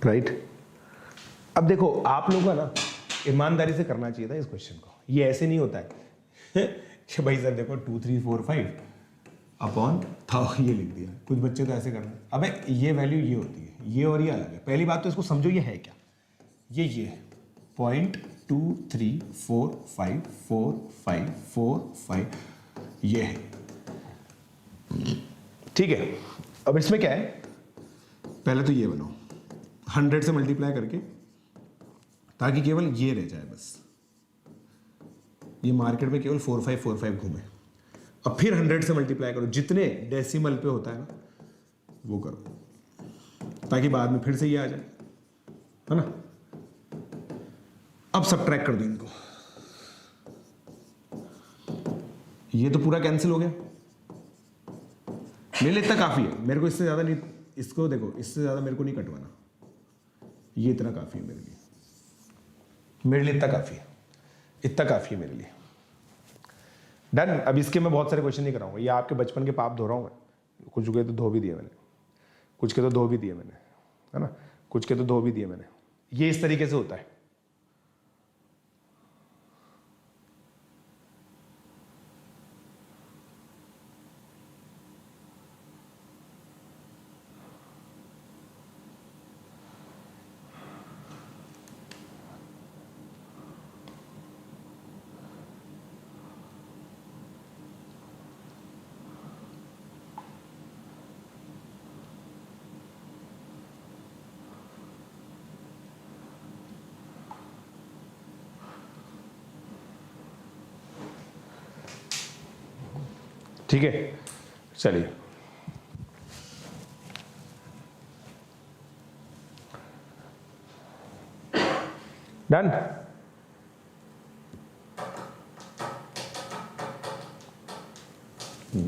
राइट, अब देखो आप लोगों का ना ईमानदारी से करना चाहिए था इस क्वेश्चन को। ये ऐसे नहीं होता है कि भाई सर देखो 2345 अपॉन था ये लिख दिया। कुछ बच्चे तो ऐसे करते हैं, अबे ये वैल्यू ये होती है, ये और ये अलग है। पहली बात तो इसको समझो ये है क्या, ये 0.23454545 ये है, ठीक है। अब इसमें क्या है, पहले तो ये बनाओ 100 से मल्टीप्लाई करके, ताकि केवल ये रह जाए बस, ये मार्केट में केवल 4545 घूमे। अब फिर 100 से मल्टीप्लाई करो, जितने डेसिमल पे होता है ना वो करो, ताकि बाद में फिर से ये आ जाए, है ना। अब सब्ट्रैक्ट कर दो इनको, ये तो पूरा कैंसिल हो गया। मेरे लिए इतना काफी है, मेरे को इससे ज्यादा नहीं, इसको देखो इससे ज्यादा मेरे को नहीं कटवाना, ये इतना काफी है मेरे लिए, मेरे लिए इतना काफी है, इतना काफी है मेरे लिए। डन। अब इसके मैं बहुत सारे क्वेश्चन नहीं कराऊंगा, ये आपके बचपन के पाप धो रहा हूं मैं। कुछ के तो धो भी दिए मैंने, कुछ के तो धो भी दिए मैंने, है ना, कुछ के तो धो भी दिए मैंने। ये इस तरीके से होता है। ठीक है, चलिए डन।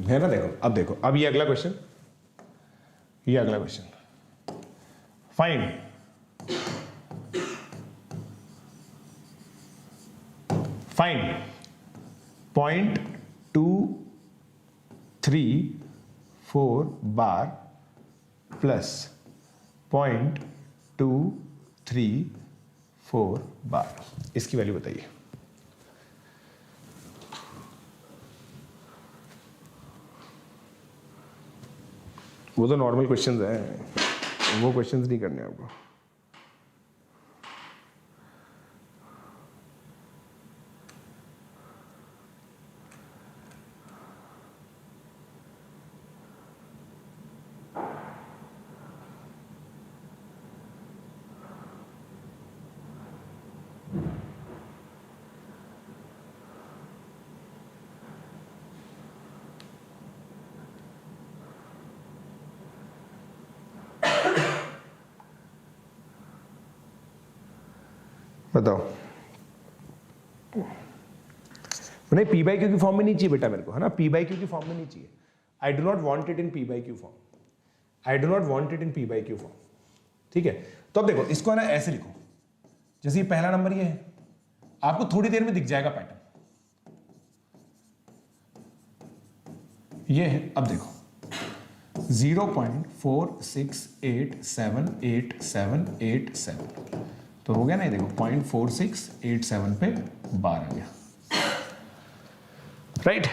है ना, देखो अब देखो, अब ये अगला क्वेश्चन, ये अगला क्वेश्चन, फाइंड फाइंड 0.234 बार प्लस 0.234 बार, इसकी वैल्यू बताइए। वो तो नॉर्मल क्वेश्चंस हैं, वो क्वेश्चंस नहीं करने आपको। बताओ, नहीं पी बाई क्यू की फॉर्म में नहीं चाहिए बेटा मेरे को, है ना, पी बाई क्यू की फॉर्म में नहीं चाहिए। I do not want it in P by Q form, I do not want it in P by Q form. ठीक है, तो अब देखो इसको है ना ऐसे लिखो, जैसे ये पहला नंबर ये है, आपको थोड़ी देर में दिख जाएगा पैटर्न, ये है। अब देखो 0.46878787, तो हो गया ना, ये देखो 0.4687 पे बार आ गया, राइट।